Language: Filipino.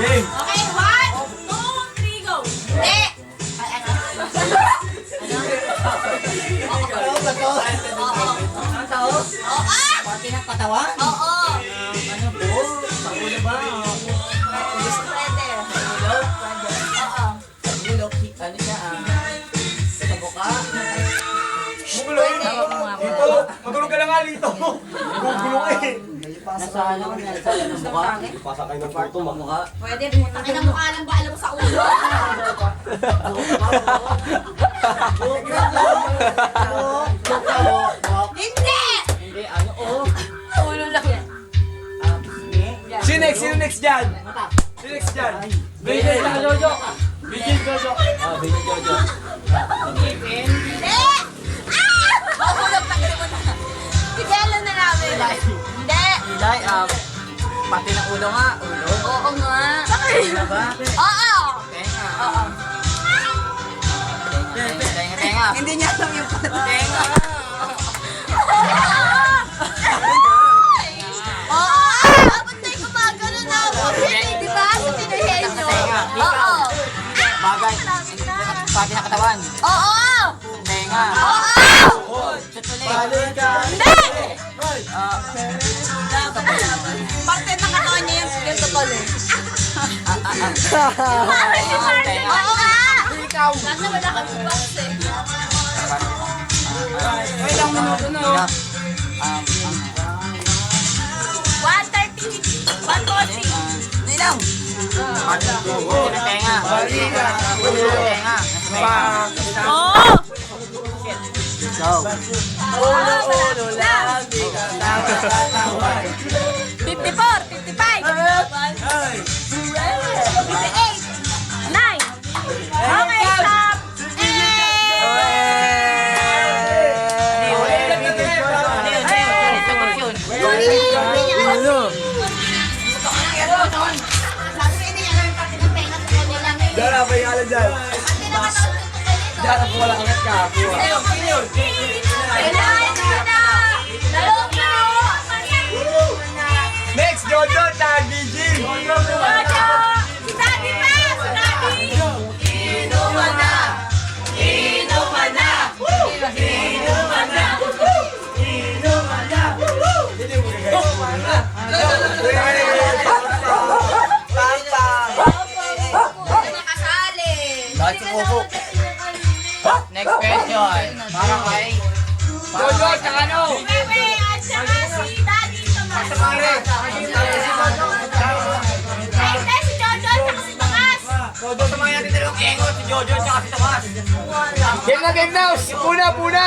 Game. Okay, 1, 2, 3, go. Hindi. Ay, ano? Ang tao? Oo. Ah! Pati ng katawan? Oo. Ano po? Sa ulo ba? Pwede. Ulo? Oo. Sa ulo, ano siya? Sa mukha? Dito. Matulog ka lang nga dito. Gugulong eh. Nasa ano? Nasa mukha? Pasakay ng photo mo. Mukha? Pwede, pumunta ka ng mukha lang ba alam mo sa ulo? Hindi! Hindi, ano? Oh. Ulo lang yan. Sino next? Sino next dyan? Sino next dyan? Bigil na Jojo. Bigil Jojo. Ah, baby Jojo. Hindi! Ah! Mahulog na mo na. Bigyan na namin. Hindi! Ilay, pati ng ulo nga. Ulo? Oo nga. Ano ba? Oo! Tenga. Oo. Tenga, tenga. Hindi niya alam yung Tenga. Oo! Dapat na gumagano na ako. Di ba? Sa tinahin nyo. Oo. Bagay. Pati ng katawan. Oo! Tenga. Oo! Tutuloy. Hindi! Ah, Parte ng katawan niya yung totoo eh. tenga. Oo nga! Nasa wala kami box eh. Wait lang minuto na. 130. 140. Hindi lang. Pati ng tenga. Tenga. Oo! Go. Ulo lang. 54, 55. 58. 9. Okay, stop. Dara, may alam dyan. Dara po wala angat ka. Next, Jojo, tag Gigi. Bakit sumuko? Next question. Para kay... Jojo, tsaka ano? Jojo, tumayan natin dalawang kengo. Si Jojo, tsaka si Tomas. Game na, game na. Puna, puna.